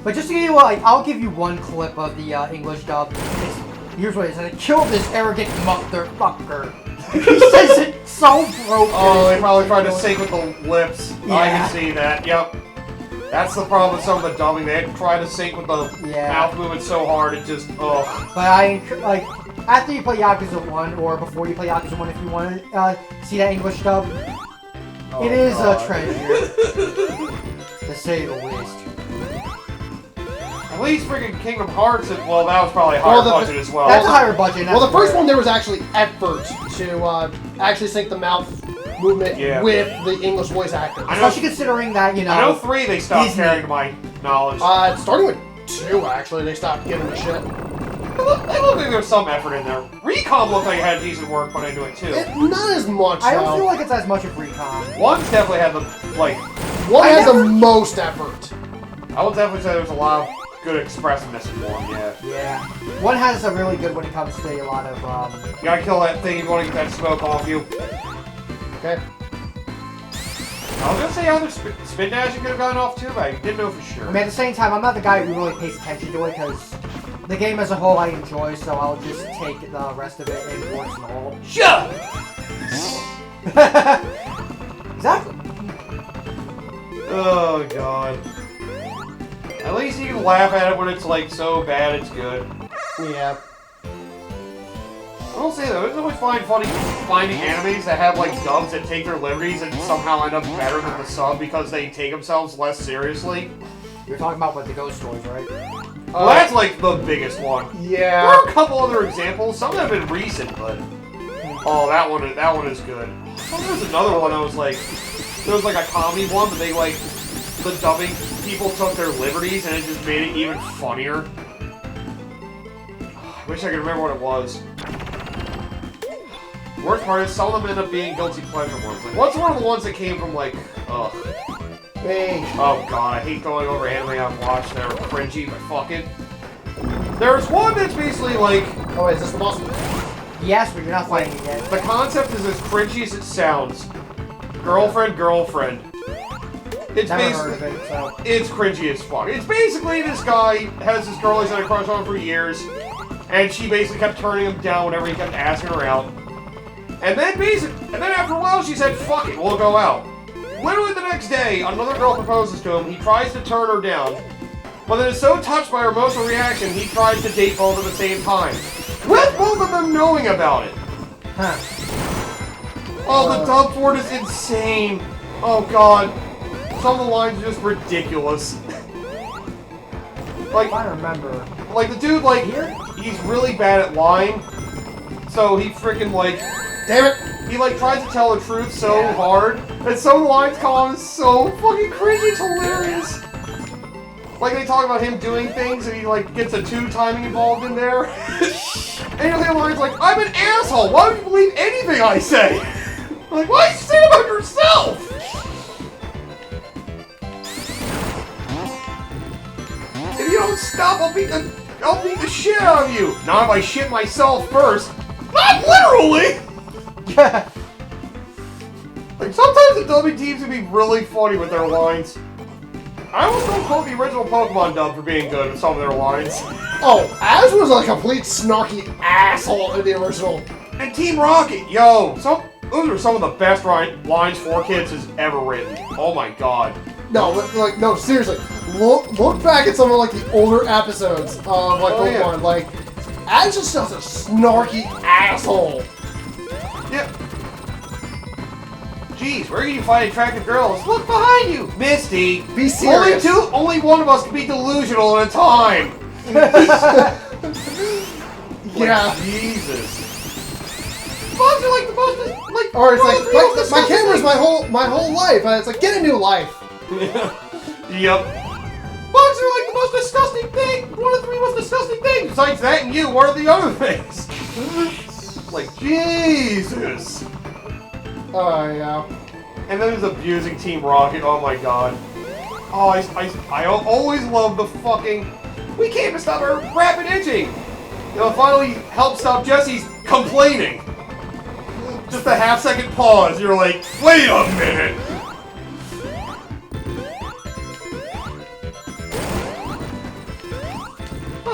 But just to give you, like, I'll give you one clip of the English dub. Here's what it says: "Kill this arrogant motherfucker." He says it so broken. Oh, they probably tried to sync with the lips. Yeah. I can see that. Yep. That's the problem with some of the dubbing. They try to sync with the mouth movement so hard it just ugh. But I like after you play Yakuza 1 or before you play Yakuza 1, if you want to see that English dub, it is a treasure to say the least. At least freaking Kingdom Hearts, well, that was probably a higher budget as well. That's a higher budget. Well, the first one there was actually effort to actually sync the mouth movement with the English voice actors. Especially considering that, you know... I know 3 they stopped carrying to my knowledge. Starting with 2, actually, they stopped giving a shit. I look like there was some effort in there. Recon looked like it had decent work put into it, too. Not as much, I don't feel like it's as much of Recon. 1's definitely had the, like... 1 had the most effort. I would definitely say there was a lot of good expressiveness in 1, yeah. Yeah. 1 has a really good when it comes to a lot of, You gotta kill that thing if you want to get that smoke off you. Okay. I was gonna say either spin dash you could have gotten off too, but I didn't know for sure. I mean, at the same time, I'm not the guy who really pays attention to it, because the game as a whole I enjoy, so I'll just take the rest of it in warts and all. Shut up! Exactly. Oh, God. At least you can laugh at it when it's, like, so bad it's good. Yeah. I will say, though, it's always funny finding animes that have, like, dubs that take their liberties and somehow end up better than the sub because they take themselves less seriously. You're talking about, what, the ghost stories, right? Well, that's, like, the biggest one. Yeah. There are a couple other examples. Some have been recent, but... Oh, that one is good. Oh, there was another one that was, like... There was, like, a comedy one, but they, like... The dubbing people took their liberties, and it just made it even funnier. I wish I could remember what it was. The worst part is, some of them end up being guilty pleasure ones. Like, what's one of the ones that came from, like... Ugh. Hey. Oh god, I hate going over anime I've watched that are cringy, but fuck it. There's one that's basically like... Oh wait, is this the boss? Yes, but you're not fighting it yet. The concept is as cringy as it sounds. Girlfriend, girlfriend. It's Never heard of it, so... It's cringy as fuck. It's basically this guy has this girl he's had a crush on for years, and she basically kept turning him down whenever he kept asking her out. And then after a while she said, fuck it, we'll go out. Literally the next day, another girl proposes to him, he tries to turn her down, but then is so touched by her emotional reaction, he tries to date both at the same time. With both of them knowing about it. Huh. Oh, the dub for it is insane. Oh god. Some of the lines are just ridiculous. Like, I remember. Like, the dude, like, he's really bad at lying, so he freaking, like... Damn it! He, like, tries to tell the truth so hard, and some of the lines come on so fucking cringy, it's hilarious. Like, they talk about him doing things, and he, like, gets a 2 timing involved in there. And you'll hear lines like, I'm an asshole, why would you believe anything I say? Like, why are you saying about yourself? If you don't stop, I'll beat the shit out of you! Not if I shit myself first. Not literally! Like, sometimes the dubbing teams can be really funny with their lines. I almost don't quote the original Pokemon dub for being good with some of their lines. Oh, Az was a complete snarky asshole in the original. And Team Rocket, yo! Those are some of the best lines 4Kids has ever written. Oh my god. No, like, no, seriously. Look back at some of, like, the older episodes of, like, Pokemon. Yeah. Like, Az is just a snarky asshole. Yep. Jeez, where can you find attractive girls? Look behind you! Misty! Be serious. Only one of us can be delusional at a time! Yeah. Like, Jesus. Bugs are like the most, like... Or it's like, my camera's my whole life, and it's like, get a new life. Yep. Bugs are like the most disgusting thing! One of the 3 most disgusting things! Besides that and you, what are the other things? Like, Jesus! Oh, yeah. And then there's abusing Team Rocket, oh my god. Oh, I always love the fucking... We can't even stop our rapid itching! You know, finally help stop Jesse's complaining! Just a half-second pause, you're like, wait a minute!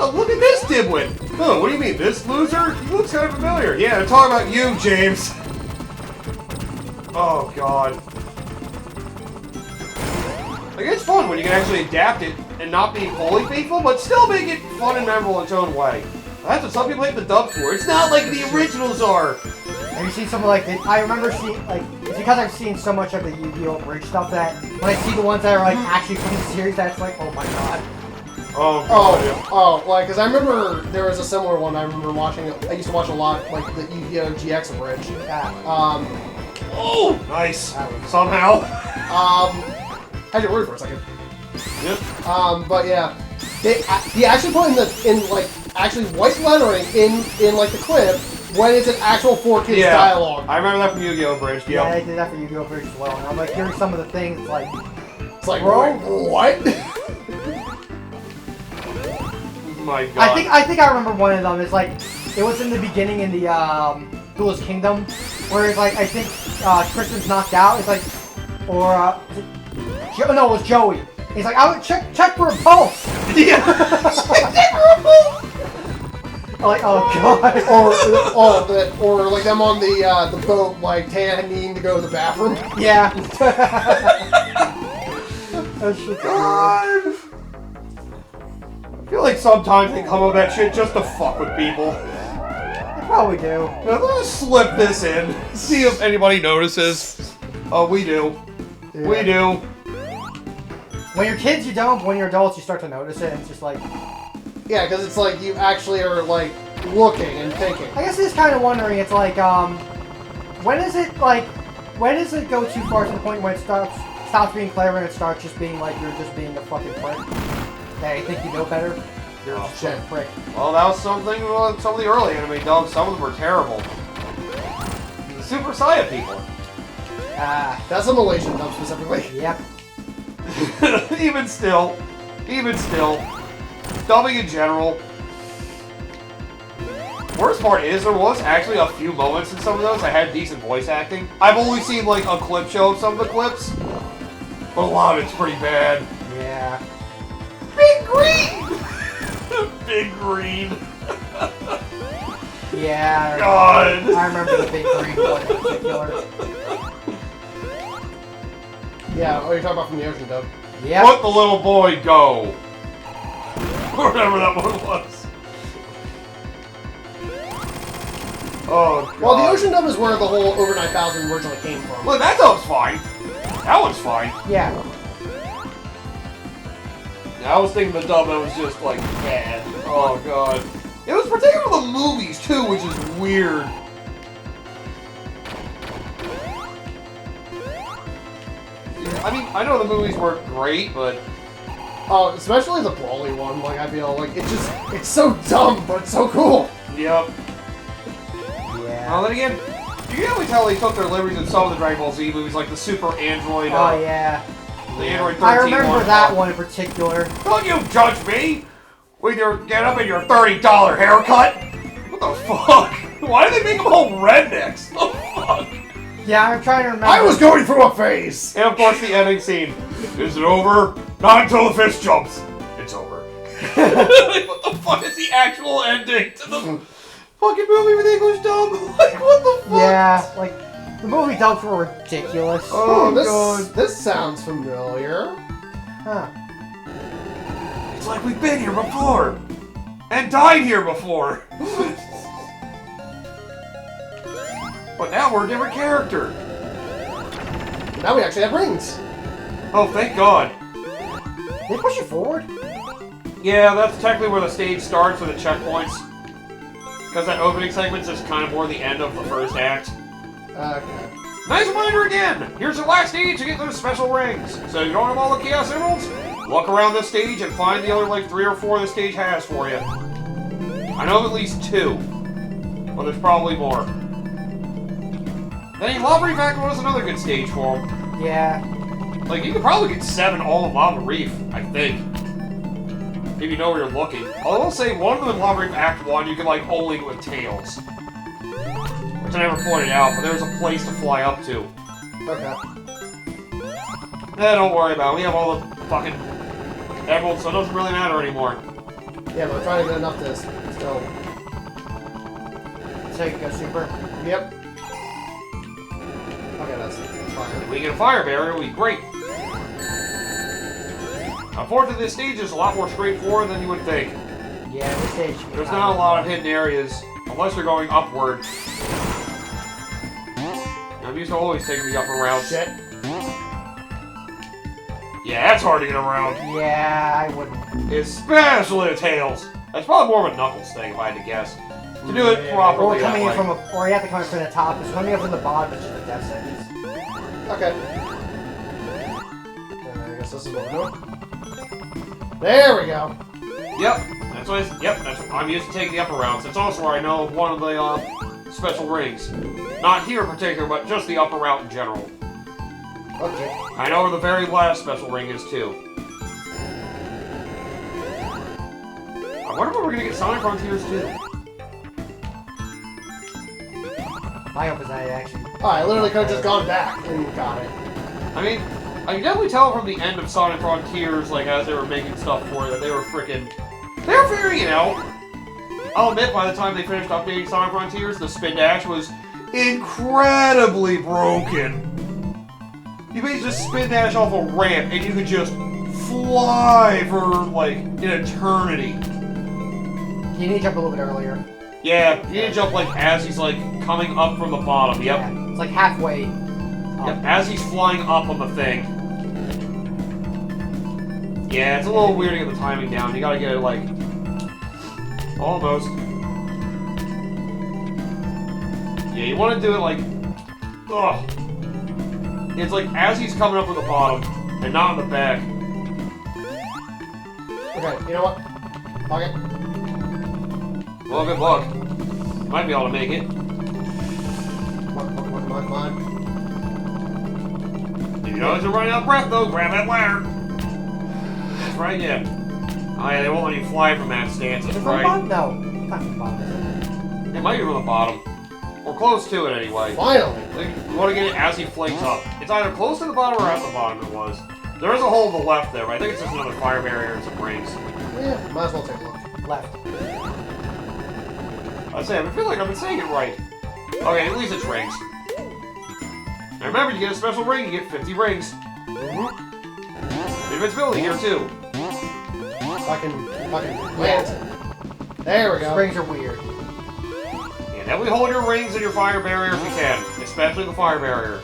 Oh, look at this dimwit! Oh, what do you mean, this loser? He looks kind of familiar. Yeah, I'm talking about you, James. Oh, God. Like, it's fun when you can actually adapt it and not be wholly faithful, but still make it fun and memorable in its own way. That's what some people hate the dub for. It's not like the originals are. Have you seen some of like the, I remember seeing like it's because I've seen so much of the Yu-Gi-Oh! Bridge stuff that when I see the ones that are like actually from the series, that's like, oh my god. Like, because I remember there was a similar one I remember watching. I used to watch a lot, like the Yu-Gi-Oh! GX Bridge. Yeah. Oh, nice. Somehow. Had your word for a second. Yep. But yeah, he actually put in like actually white lettering in like the clip when it's an actual 4Kids dialogue. I remember that from Yu-Gi-Oh! Bridge. Yep. Yeah, they did that for Yu-Gi-Oh! Bridge as well. And I'm like hearing some of the things, it's like, bro, what? My God. I think I remember one of them. It's like it was in the beginning in the Duelist Kingdom, where it's like I think Tristan's knocked out. It's like, or no, it was Joey. He's like, I would check for a pulse. Yeah. Check for a pulse. I'm like, oh god. or like them on the boat, like Tan needing to go to the bathroom. Yeah. That shit's God. I feel like sometimes they come up with that shit just to fuck with people. They probably do. Let's slip this in. See if anybody notices. Oh, we do. Yeah. We do. When you're kids, you don't. But when you're adults, you start to notice it. And it's just like, yeah, because it's like you actually are like looking and thinking. I guess it's kind of wondering. It's like, when does it go too far to the point when it stops being clever and it starts just being like you're just being a fucking prick? That you think you know better? You're just a prick. Well, that was something. Some of the early anime dubs. Some of them were terrible. The Super Saiyan people. That's a Malaysian dub specifically. Yep. even still, dubbing in general. Worst part is there was actually a few moments in some of those that had decent voice acting. I've only seen like a clip show of some of the clips, but a lot of it's pretty bad. Yeah. Big Green! Big Green. Yeah. God. I remember the Big Green one in particular. Yeah, oh, you're talking about from the Ocean dub. Yeah. Let the little boy go. Whatever that one was. Oh, God. Well, the Ocean dub is where the whole over 9,000 originally came from. Look, that dub's fine. That one's fine. Yeah. I was thinking the dub that was just like bad. Oh God. It was particularly the movies too, which is weird. I mean, I know the movies weren't great, but especially the Brawly one. Like I feel like it's so dumb, but it's so cool. yep. Yeah. Well, then again, you can really tell they took their liberties in some of the Dragon Ball Z movies, like the Super Android. Oh yeah. The Android 13 I remember one. that one in particular. Don't you judge me with your get up and your $30 haircut. What the fuck? Why do they make them all rednecks? What the fuck? Yeah, I'm trying to remember. I was going through a phase. And of course, the ending scene. Is it over? Not until the fish jumps. It's over. Like, what the fuck is the actual ending to the fucking movie with English dub? Like, what the fuck? Yeah, like the movie dubs were ridiculous. Oh, this sounds familiar. Huh. It's like we've been here before. And died here before. But now we're a different character. Now we actually have rings. Oh, thank God. They push you forward? Yeah, that's technically where the stage starts with the checkpoints. Because that opening segment's just kind of more the end of the first act. Okay. Nice reminder again! Here's the last stage to get those special rings. So you don't have all the Chaos Emeralds? Look around this stage and find the other like 3 or 4 the stage has for you. I know of at least 2. But there's probably more. Then Lava Reef Act was another good stage for them. Yeah. Like, you could probably get 7 all in Lava Reef, I think. If you know where you're looking. I will say, one of them in Lava Reef Act 1, you can, like, only do with tails. Which I never pointed out, but there's a place to fly up to. Okay. Don't worry about it. We have all the fucking emeralds, so it doesn't really matter anymore. Yeah, but I'm trying to get enough to still. So you can go super. Yep. Okay, that's fine. If we get a fire barrier, we'll be great. Unfortunately, this stage is a lot more straightforward than you would think. Yeah, this stage. There's not a lot of hidden areas, unless you're going upward. I'm used to always taking the upper routes. Shit. Yeah, that's hard to get around. Yeah, I wouldn't. Especially the tails. That's probably more of a Knuckles thing, if I had to guess. To do it properly. Or coming in that way. from or you have to come in from the top. It's coming up from the bottom, which is the death sentence. Okay. I guess this is what we're doing. There we go. Yep, that's what. I'm used to taking the upper routes. That's also where I know of one of the special rings. Not here in particular, but just the upper route in general. Okay. I know where the very last special ring is too. I wonder when we're gonna get Sonic Frontiers too. My hope is that I actually. Oh, I literally could have just gone back and got it. I mean, I can definitely tell from the end of Sonic Frontiers, like as they were making stuff for it, that they were figuring it out. I'll admit, by the time they finished updating Sonic Frontiers, the spin dash was incredibly broken. You basically just spin dash off a ramp, and you could just fly for like an eternity. You need to jump a little bit earlier. Yeah, you need to jump like as he's like coming up from the bottom. Yep. Yeah, it's like halfway. Yep, as he's flying up on the thing. Yeah, it's a little weird to get the timing down. You gotta get it like almost. Yeah, you want to do it like. Ugh. It's like as he's coming up from the bottom and not on the back. Okay, you know what? Okay. Well, good luck. You might be able to make it. Come on. If you notice you're running out of breath, though, grab that ladder. That's right, yeah. Oh, yeah, they won't let you fly from that stance. Is That's it from the right. bottom? No, not from the bottom. Is it? It might be from the bottom. Or close to it, anyway. Finally. You want to get it as he flakes up. It's either close to the bottom or at the bottom it was. There is a hole to the left there, but I think it's just another fire barrier and some rings. Yeah, might as well take a look. Left. I feel like I've been saying it right. Okay, at least it's rings. And remember, you get a special ring, you get 50 rings. Invincibility here, too. Fucking lands it. There we go. Springs are weird. And then we hold your rings and your fire barrier if you can. Especially the fire barrier.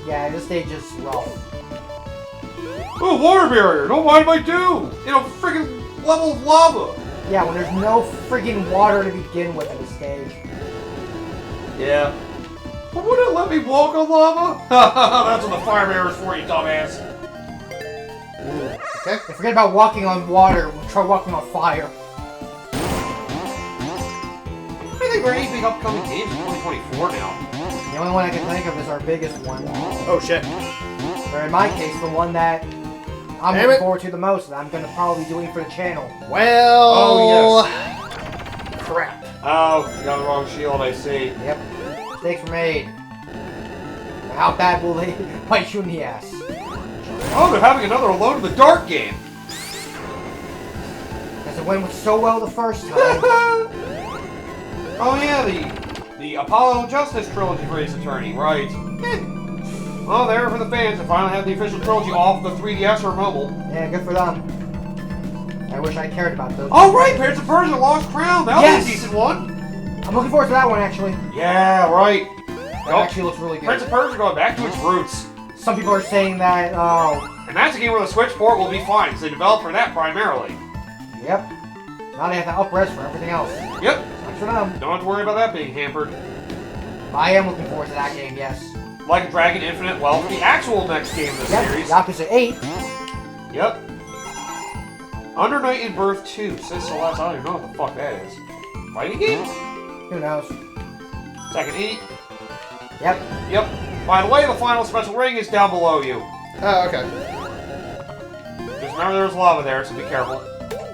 Yeah, this stage is rough. Oh, water barrier! No, what am I do? In a freaking level of lava! Yeah, when there's no freaking water to begin with in the stage. Yeah. But would it let me walk on lava? That's what the fire barrier is for, you dumbass. Okay. Forget about walking on water, try walking on fire. I think there are any big upcoming games in 2024 now. The only one I can think of is our biggest one. Oh shit. Or in my case, the one that I'm Damn looking it. forward to the most, that I'm going to probably be doing for the channel. Well. Oh, Crap. Oh, you got the wrong shield, I see. Yep. Mistakes were made. Now, how bad will they bite you in the ass? Oh, they're having another Alone in the Dark game. Because it went so well the first time. Oh yeah, the Apollo Justice trilogy for Ace Attorney, right? Well, there for the fans to finally have the official trilogy off the 3DS or mobile. Yeah, good for them. I wish I cared about those. Oh right, Prince of Persia: Lost Crown. That'll Yes! be a decent one. I'm looking forward to that one, actually. Yeah, right. That actually looks really good. Prince of Persia going back to its roots. Some people are saying that, oh, And that's a game where the Switch port will be fine, because they developed for that primarily. yep. Now they have to up-res for everything else. Yep. Sucks for them. Don't have to worry about that being hampered. I am looking forward to that game, yes. Like Dragon Infinite, well, the actual next game in the Yep, series. Yakuza 8. Yep. Under Night in Birth 2. Sis Celeste, I don't even know what the fuck that is. Fighting game? Who knows? Tekken 8. Yep. Yep. By the way, the final special ring is down below you. Oh, okay. Just remember there's lava there, so be careful.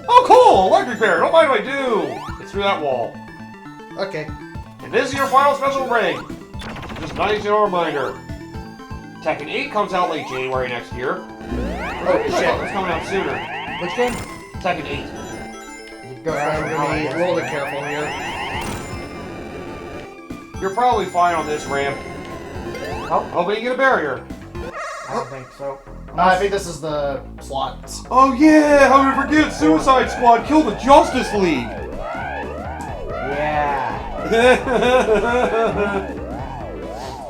Oh, cool! Electric Bear! Don't mind if I do! It's through that wall. Okay. And this is your final special ring. Just nice little reminder. Tekken 8 comes out late January next year. Oh I thought it was shit. coming out sooner. Which game? Tekken 8. Go ahead and be a little bit careful here. You're probably fine on this ramp. Oh, Hoping you get a barrier. I don't think so. I think this is the slot. Oh yeah, how did I forget? Suicide Squad killed the Justice League. Yeah.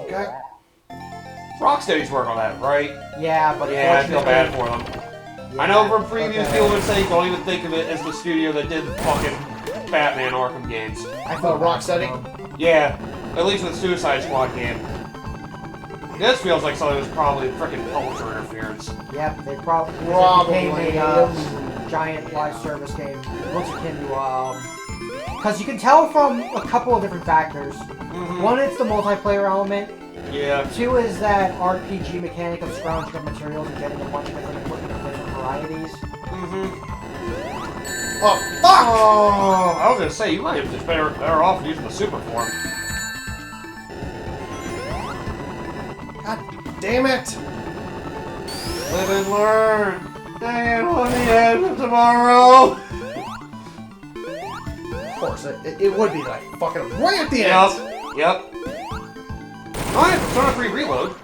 Okay. Rocksteady's working on that, right? Yeah, but Yeah, I feel bad for them. I know from previous okay. people have been saying don't even think of it as the studio that did the fucking Batman Arkham games. I Oh, Rocksteady? Yeah, at least with the Suicide Squad game. This feels like something that was probably freaking publisher interference. Yep, they probably became a giant live service game. Looks akin to because you can tell from a couple of different factors. One, it's the multiplayer element. Yeah. Two is that RPG mechanic of scrounging up materials and getting a bunch of different equipment of different varieties. Oh, fuck! Oh, I was gonna say, you might have just better off using the super form. God damn it! Live and learn. Staying on the edge of tomorrow. Of course, it would be like fucking right at the end. Yep. Oh, yeah, Persona 3 Reload.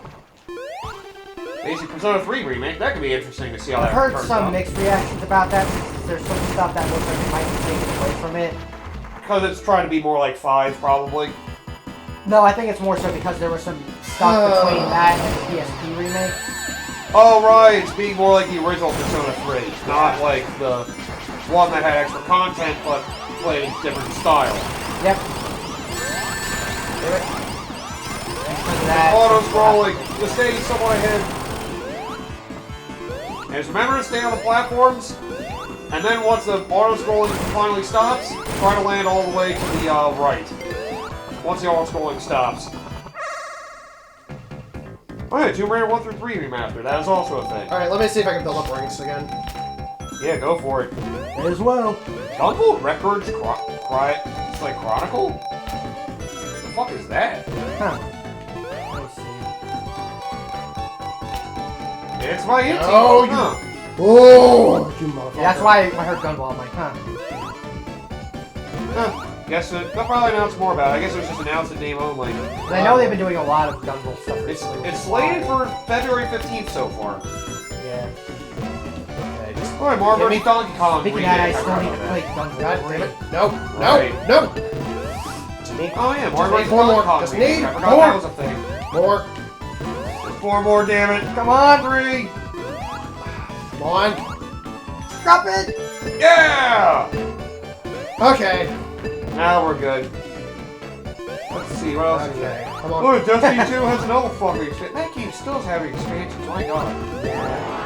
Basic Persona 3 remake. That could be interesting to see how I've that heard turns some out. mixed reactions about that. There's some stuff that looks like it might be taken away from it. Because it's trying to be more like 5, probably. No, I think it's more so because there was some stuff between that and the PSP remake. Oh, right. It's being more like the original Persona 3. Not like the one that had extra content, but played in different style. Yep. Auto-scrolling. The stage somewhat ahead. And just remember to stay on the platforms. And then once the auto-scrolling finally stops, try to land all the way to the right. Once the auto-scrolling stops. Oh yeah, Tomb Raider 1 through 3 remaster. That is also a thing. Alright, let me see if I can build up ranks again. Yeah, go for it. As well. Jungle Records it's like Chronicle? What the fuck is that? Huh. Let's see. It's my intro. Oh, huh? Oh, you motherfucker. Yeah, that's why I heard Gunball. I'm like, huh. Guess they'll probably announce more about it. I guess it was just announced in name only. But I know they've been doing a lot of Gunball stuff It's recently. slated for February 15th so far. Yeah. Okay, just... Alright, Marvel Give me- Donkey Kong Speaking of remake. that, I I still forgot need to about play that. Gunball. God damn it. No, Right. no, no! Oh yeah, Mario need Donkey four more. Kong Just remake. need I forgot four. that was a thing. More. Just 4 more, damn it. Come on! 3. Come on. Drop it! Yeah! Okay. Now we're good. Let's see, what else is Okay, there? come on. Look, Destiny 2 has another fucking expansion. That game still has having expansions, my god.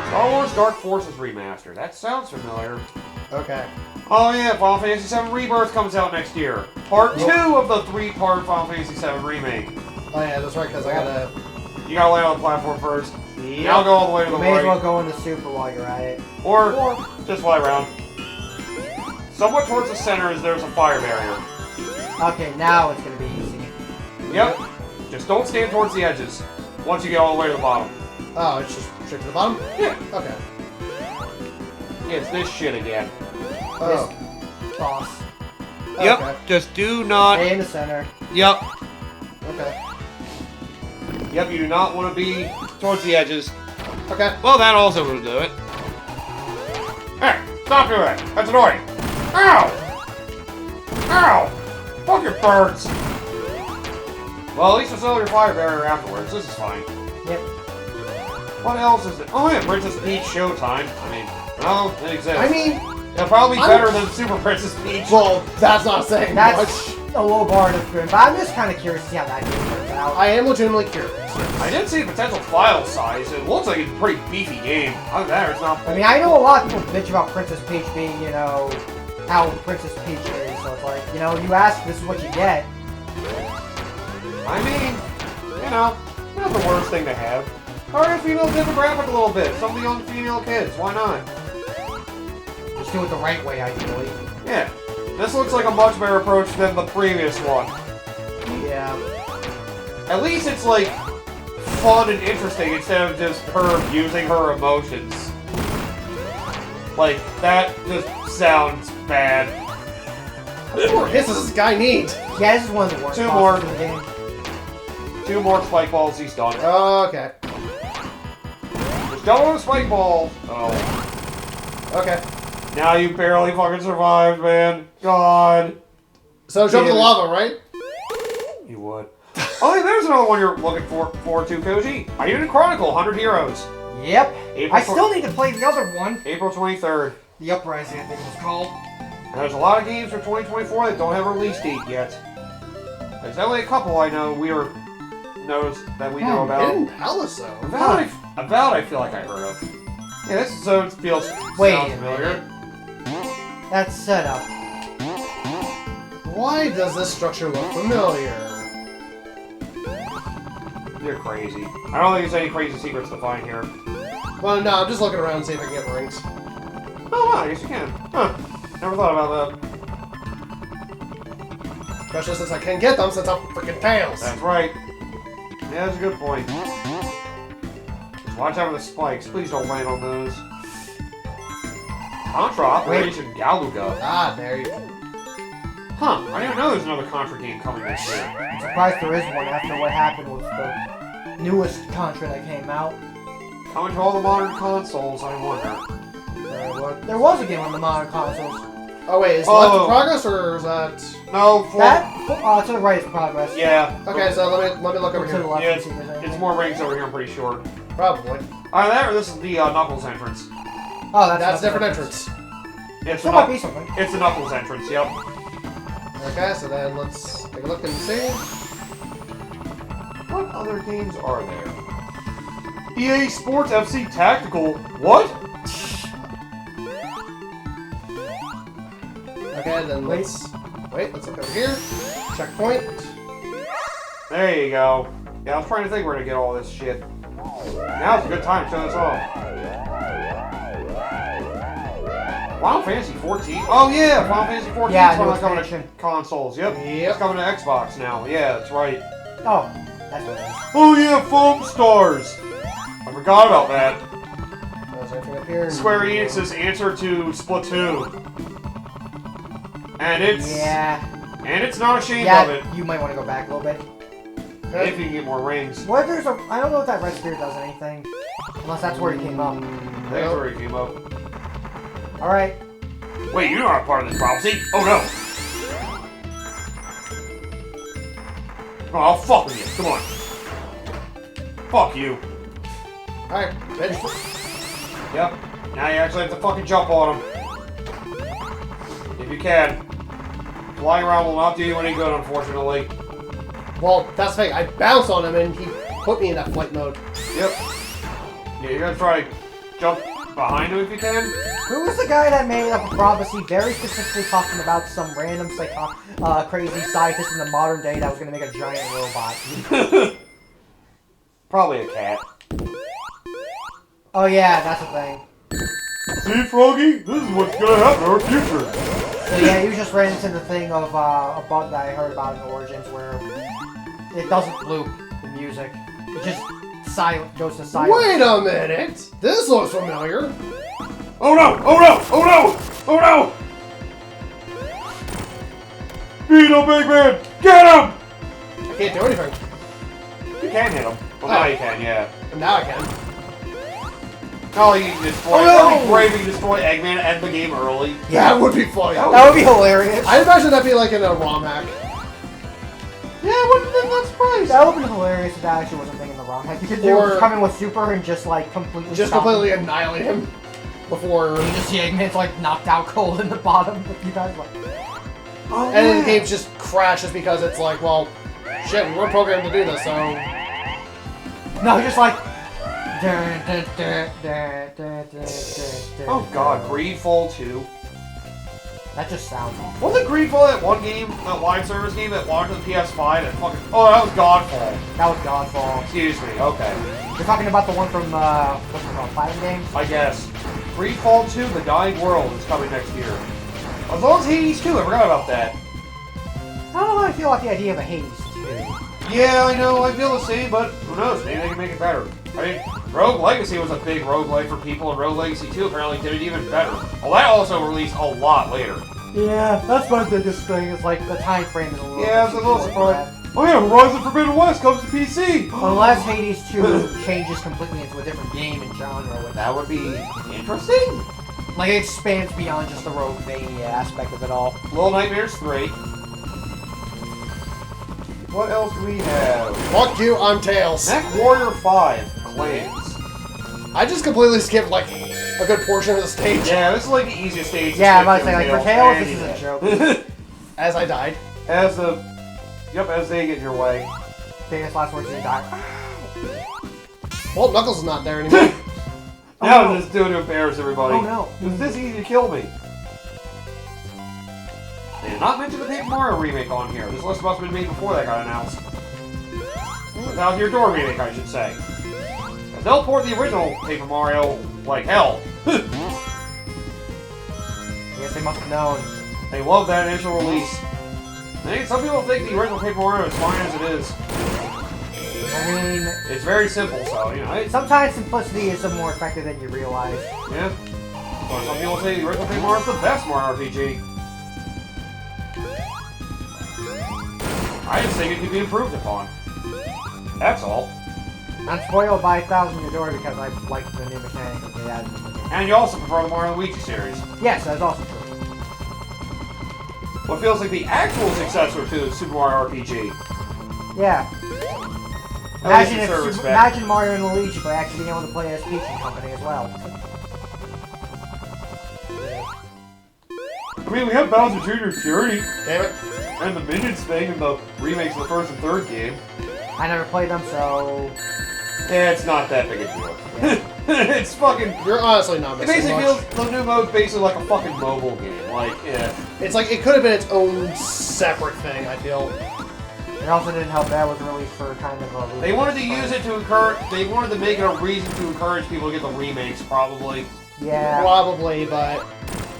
Star Wars Dark Forces Remaster. That sounds familiar. Okay. Oh yeah, Final Fantasy VII Rebirth comes out next year. Part 2 of the 3-part Final Fantasy VII remake. Oh yeah, that's right, because I gotta... You gotta land on the platform first. Now go all the way to the You may as well right. go into Super while you're at it. Or just fly around. Somewhat towards the center is there's a fire barrier. Okay, now it's gonna be easy. Yep. Just don't stand towards the edges. Once you get all the way to the bottom. Oh, it's just straight to the bottom? Yeah. Okay. It's this shit again. Oh. Boss. Yep. Okay. Just do not. Stay in the center. Yep. Okay. Yep, you do not want to be towards the edges. Okay. Well, that also will do it. Hey, stop doing that. That's annoying. Ow! Ow! Fuck your birds! Well, at least there's still your fire barrier afterwards. This is fine. Yep. What else is it? Oh yeah, Princess Peach Showtime. I mean, well, it exists. I mean, it'll probably be better than Super Princess Peach. well, that's not saying That's much. a low bar to print, but I'm just kind of curious to see how that game turns out. I am legitimately curious. I did see the potential file size. It looks like it's a pretty beefy game. Other than that, it's not. I mean, I know a lot of people bitch about Princess Peach being, you know, how Princess Peach is, so it's like, you know, you ask, this is what you get. I mean, you know, not the worst thing to have. Target female demographic a little bit. Some of the young female kids. Why not? Just do it the right way, ideally. Yeah. This looks like a much better approach than the previous one. Yeah. At least it's like fun and interesting instead of just her using her emotions. Like, that just sounds bad. How many more hits does this guy need? Yeah, this is one of the worst Two bosses more. in the game. 2 more spike balls, he's done. Okay. Just don't want a spike ball. Oh. Okay. Now you barely fucking survived, man. God. So jump in the Yeah. lava, right? You would. Oh, hey, there's another one you're looking forward to, Koji. I Unit Chronicle, 100 Heroes. Yep. April I still need to play the other one. April 23rd. The Uprising, I think it was called. And there's a lot of games for 2024 that don't have a release date yet. There's only a couple I know we know that we know about. Hidden Palace, About I feel like I heard of. Yeah, this zone feels Wait sounds a familiar. That's set up. Why does this structure look familiar? You're crazy. I don't think there's any crazy secrets to find here. Well, no, I'm just looking around to see if I can get rings. Oh, wow, I guess you can. Huh. Never thought about that. Especially since I can get them since I'm freaking tails. That's right. Yeah, that's a good point. Just watch out for the spikes. Please don't land on those. Contra Operation Galuga. Ah, there you go. Huh. I didn't know there's another Contra game coming this year. I'm surprised there is one after what happened with the newest Contra that came out. Coming to all the modern consoles, I wonder. There was a game on the modern consoles. Oh wait, is left in progress or is that? No, That to the right is progress. Yeah. Okay, so let me look over Or to the here. left Yeah, and see if there's anything. it's more rings over here, I'm pretty sure. Probably. Either that or this is the Knuckles entrance. Oh, That's different entrance. It's There the, might be something. it's the Knuckles entrance, yep. Okay, so then let's take a look and see. What other games are there? EA Sports FC Tactical. What? Okay, then let's let's look over here. Checkpoint. There you go. Yeah, I was trying to think where to get all this shit. Now's a good time to show this off. Final Fantasy 14. Oh yeah, Final Fantasy 14 Yeah, is new coming to expansion. consoles. Yep. Yep. It's coming to Xbox now. Yeah, that's right. Oh, that's what it is. Oh yeah, Foam Stars. I forgot about that. There's anything up here? Square Enix's answer to Splatoon. And it's not ashamed of it. Yeah, you might want to go back a little bit. If you can get more rings. What there's a? I don't know if that red spear does anything, unless that's where he came up. That's where he came up. All right. Wait, you're not a part of this prophecy. Oh no. Oh, I'll fuck with you. Come on. Fuck you. Alright, ready? Yep. Now you actually have to fucking jump on him. If you can. Flying around will not do you any good, unfortunately. Well, that's the thing. I bounced on him and he put me in that flight mode. Yep. Yeah, you're gonna try to jump behind him if you can. Who was the guy that made up a prophecy very specifically talking about some random crazy scientist in the modern day that was going to make a giant robot? Probably a cat. Oh yeah, that's the thing. See, Froggy? This is what's gonna happen in our future. So yeah, you just ran into the thing of a bug that I heard about in Origins where it doesn't loop the music. It just goes to silence. Wait a minute! This looks familiar. Oh no! Oh no! Oh no! Oh no! Beat him, Eggman! Get him! I can't do anything. You can hit him. Well, now you can, yeah. And now I can. Oh, you can destroy. Oh, no! That'd be great if you can destroy Eggman and end the game early. Yeah, it would be funny. That would be hilarious. I imagine that'd be like in a ROM hack. Yeah, I wouldn't have been that surprised. That would be hilarious if that actually wasn't thinking the wrong head. You could Or- come in with super and just like completely Just stop completely him. annihilate him before. You just see Eggman's like knocked out cold in the bottom. You guys like. Oh, And then the game just crashes because it's like, well, shit, we weren't programmed to do this, so. No, just like. Oh god, Greedfall 2. That just sounds. Wasn't Greedfall that one game, that live service game that launched on the PS5 and fucking... Oh, that was Godfall. That was Godfall. Excuse me, okay. You're talking about the one from what's it called, Fighting Games? I guess. Greedfall 2, The Dying World is coming next year. As well as Hades 2, I forgot about that. I don't know how I feel about the idea of a Hades 2. Yeah, I know, I feel the same, but who knows, maybe they can make it better. I mean, Rogue Legacy was a big roguelike for people, and Rogue Legacy 2 apparently did it even better. Well, that also released a lot later. Yeah, that's my biggest thing. Is like the time frame is a little. Yeah, it's a little surprising. Oh yeah, Horizon Forbidden West comes to PC! Unless Hades 2 changes completely into a different game and genre with That would be interesting. Like it expands beyond just the Roguevania aspect of it all. Little Nightmares 3. What else do we have? Fuck you, I'm Tails. Mech Warrior 5, Clans. I just completely skipped like a good portion of the stage. Yeah, this is like the easiest stage. Yeah, I'm about to say, like, for Tails, this is a joke. As I died. As they get in your way. Famous last words, you die. Well, Knuckles is not there anymore. Now no. I'm just doing to embarrass everybody. Oh no. It's this easy to kill me. They did not mention the Paper Mario remake on here. This list must have been made before that got announced. Without your door remake, I should say. Because they'll port the original Paper Mario like hell. I guess they must have known. They love that initial release. I think some people think the original Paper Mario is fine as it is. I mean, It's very simple, so, you know, sometimes simplicity is more effective than you realize. yeah. Or some people say the original Paper Mario is the best Mario RPG. I just think it could be improved upon. That's all. I'm spoiled by 1,000 Year Door because I like the new mechanics that they added. And you also prefer the Mario and Luigi series. Yes, that's also true. What feels like the actual successor to Super Mario RPG. Yeah. At least Imagine in certain respect. imagine Mario and Luigi by actually being able to play as Peach and Company as well. I mean, we have Bowser Jr.'s Fury Damn it. and the Minions thing in the remakes of the first and third game. I never played them, so Yeah, it's not that big a deal. It's fucking... You're honestly not It missing basically much. feels... The new mode's basically like a fucking mobile game. Like, yeah. It's like, it could have been its own separate thing, I feel. it also didn't help that it was released for kind of a... They wanted to use it to encourage... They wanted to make it a reason to encourage people to get the remakes, probably. Yeah. Probably, but...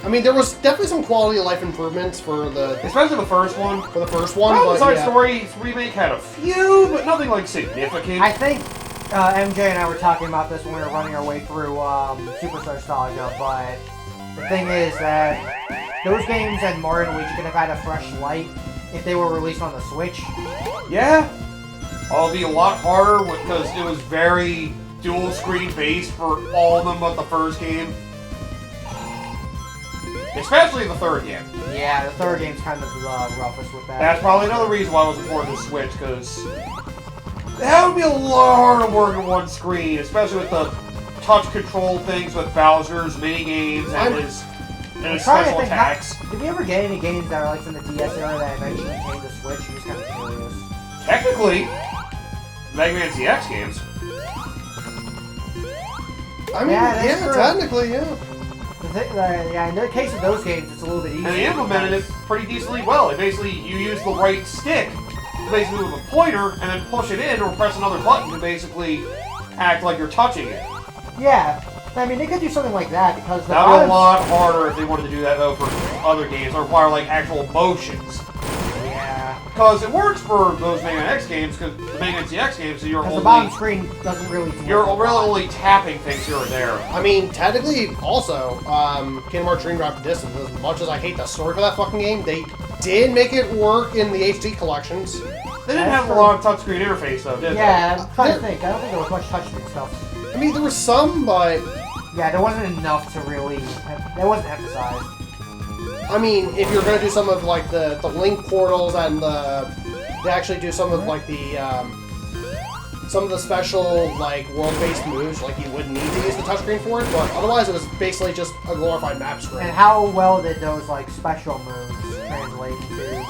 I mean, there was definitely some quality of life improvements for the Especially the first one. first one, Well, but Side yeah. Story remake had a few, but nothing like significant. I think MJ and I were talking about this when we were running our way through Superstar Saga, but the thing is that those games and Mario and Luigi could have had a fresh light if they were released on the Switch. Yeah. It'll be a lot harder because it was very dual screen based for all of them but the first game. Especially the third game. Yeah, the third game's kind of roughest with that. That's probably another reason why it was important to Switch, because that would be a lot harder to work on one screen, especially with the touch control things with Bowser's mini games and his I'm trying to special think, attacks. did we ever get any games that are like from the DS era that eventually came to Switch? I'm just kind of curious. Technically, Mega Man ZX games. I mean, Yeah, that's yeah, true. technically, yeah. Yeah, in the case of those games, it's a little bit easier. And they implemented it pretty decently well. They basically, you use the right stick to basically move a pointer and then push it in or press another button to basically act like you're touching it. Yeah, I mean, they could do something like that because the That would be a buttons- lot harder if they wanted to do that, though, for other games that require, like, actual motions. Yeah, Because it works for those Mega Man X games, because the Mega Man ZX games, so because the bottom screen doesn't really do you're much. really only tapping things here or there. I mean, technically, also, Kingdom Hearts Dream Drop Distance, as much as I hate the story for that fucking game, they did make it work in the HD collections. They didn't have a lot of touchscreen interface, though, did Yeah, I'm trying to think. I don't think there was much touchscreen stuff. I mean, there was some, but, Yeah, there wasn't enough to really... That wasn't emphasized. I mean, if you're gonna do some of, like, the link portals and they actually do some of, like, some of the special, like, world-based moves, like, you wouldn't need to use the touchscreen for it, but otherwise it was basically just a glorified map screen. And how well did those, like, special moves translate into...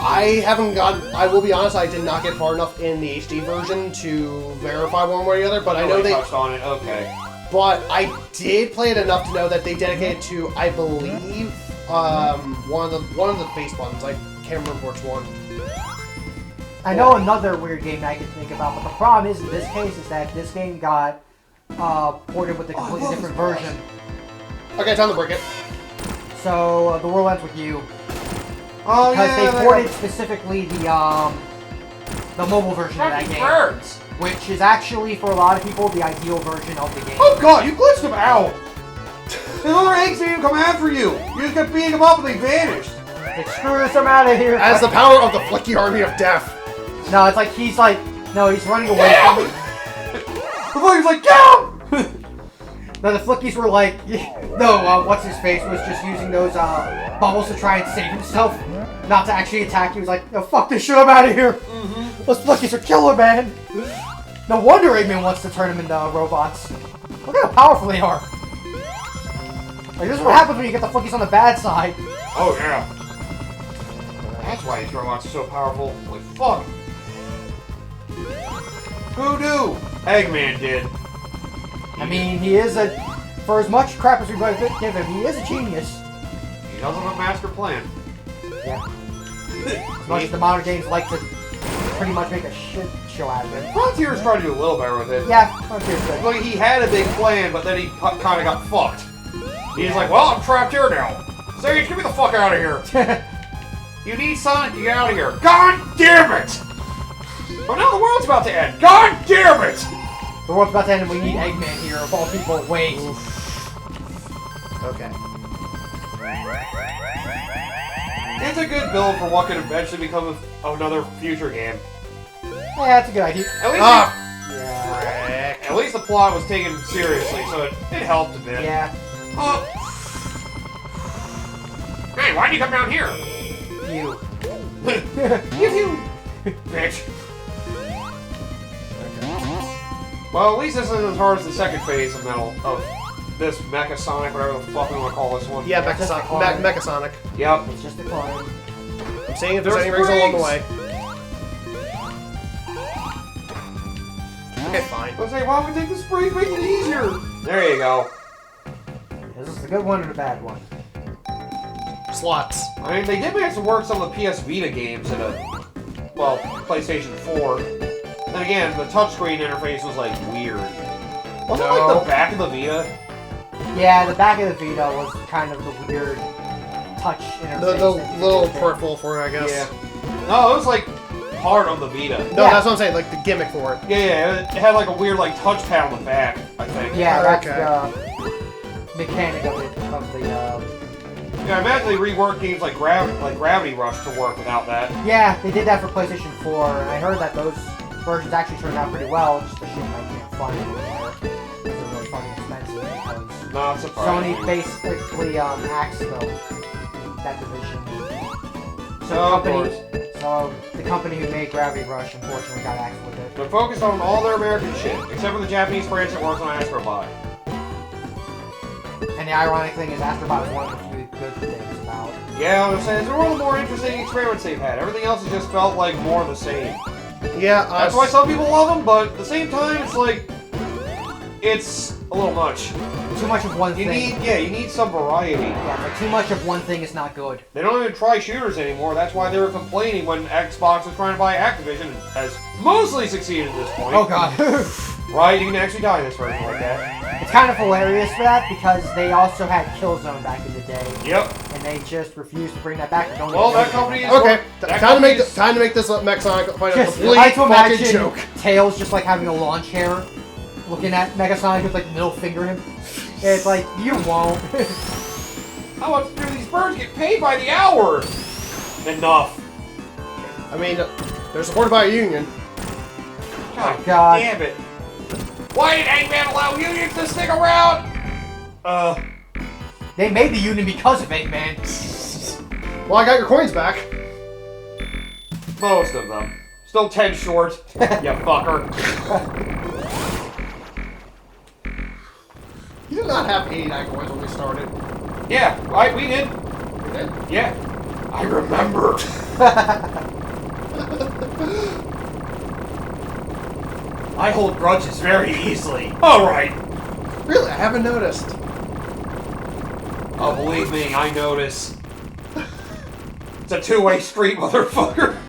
I will be honest, I did not get far enough in the HD version to verify one way or the other, but I know they... touched on it, okay. But I did play it enough to know that they dedicated to, I believe, one of the face buttons. I can't remember which one. I know another weird game I can think about, but the problem is in this case is that this game got ported with a completely different version. Okay, time to break it. So the world ends with you. Oh, Because yeah, they that- ported specifically the mobile version of that Fucking game. birds! Which is actually, for a lot of people, the ideal version of the game. Oh god, you glitched them out! The other eggs didn't even come after you. You just kept beating them up and they vanished. Like, screw this, I'm out of here. As the power of the Flicky Army of Death. No, it's like he's running away from me. The Flicky's like, get him! No, the Flickies were like, no, what's his face was just using those bubbles to try and save himself, not to actually attack. He was like, no, fuck this shit, I'm out of here. Those Flickies are killer, man. No wonder Eggman wants to turn them into robots. Look at how powerful they are. Like, this is what happens when you get the Flickies on the bad side. Oh, yeah. That's why these robots are so powerful. Holy fuck. Who knew? Eggman did. I mean, he is for as much crap as we might give him, he is a genius. He doesn't have a master plan. Yeah. As much as the modern games like to pretty much make a shit show out of him. Frontier's trying to do a little better with it. Yeah, Frontier's good. Like, he had a big plan, but then he kind of got fucked. He's like, well, I'm trapped here now. Sage, get me the fuck out of here. You need Sonic to get out of here. God damn it! Oh, now the world's about to end. God damn it! The world's about to end and we need Eggman here, of all people. Wait. Okay. It's a good build for what could eventually become another future game. Yeah, that's a good idea. At least the plot was taken seriously, so it helped a bit. Yeah. Hey, why'd you come down here? You. You, bitch. Well, at least this isn't as hard as the second phase of this Mecha Sonic, whatever the fuck we want to call this one. Yeah, Mecha Sonic. Yep. It's just a clone. I'm seeing if there's any rings along the way. Okay, fine. Let's say, why don't we take the springs, make it easier? There you go. This is a good one and a bad one. Slots. I mean, they did manage to work some of the PS Vita games in PlayStation 4. Then again, the touchscreen interface was, like, weird. Wasn't it, like, the back of the Vita? Yeah, the back of the Vita was kind of the weird touch interface. The little peripheral for it, I guess. Yeah. No, it was, like, part of the Vita. No, that's what I'm saying, like, the gimmick for it. Yeah, it had, like, a weird, like, touchpad on the back, I think. Yeah, that's the mechanic of it, Yeah, I imagine they reworked games like Gravity Rush to work without that. Yeah, they did that for PlayStation 4, and I heard that those versions actually turned out pretty well. It's just a shame I can't find it anymore. They're really fucking expensive because Not surprising. Sony basically axed that division. So the company who made Gravity Rush unfortunately got axed with it. They're focused on all their American shit, except for the Japanese branch that works on Astrobot. And the ironic thing is Astrobot is one of the few good things about. Yeah, I'm saying it's one of the more interesting experiments they've had. Everything else has just felt like more of the same. Yeah, that's why some people love them, but at the same time, it's like it's a little much. Too much of one thing. You need some variety. Yeah, but too much of one thing is not good. They don't even try shooters anymore. That's why they were complaining when Xbox was trying to buy Activision, and has mostly succeeded at this point. Oh god. Right, you can actually die in this version like that. It's kind of hilarious for that because they also had Killzone back in the day. Yep. And they just refused to bring that back. Well, that company is okay. Time to make this Mech Sonic fight a complete fucking joke. Tails just like having a launch hair, looking at Mega Sonic with like middle finger him. It's like you won't. How much do these birds get paid by the hour? Enough. I mean, they're supported by a union. God damn it. Why did Eggman allow unions to stick around? They made the union because of Eggman. Well, I got your coins back. Most of them. Still 10 short. You fucker. You did not have 89 coins when we started. Yeah, right, we did. We did? Yeah. I remember. I hold grudges very easily. Alright. Really? I haven't noticed. Oh, believe me, I notice. It's a two-way street, motherfucker.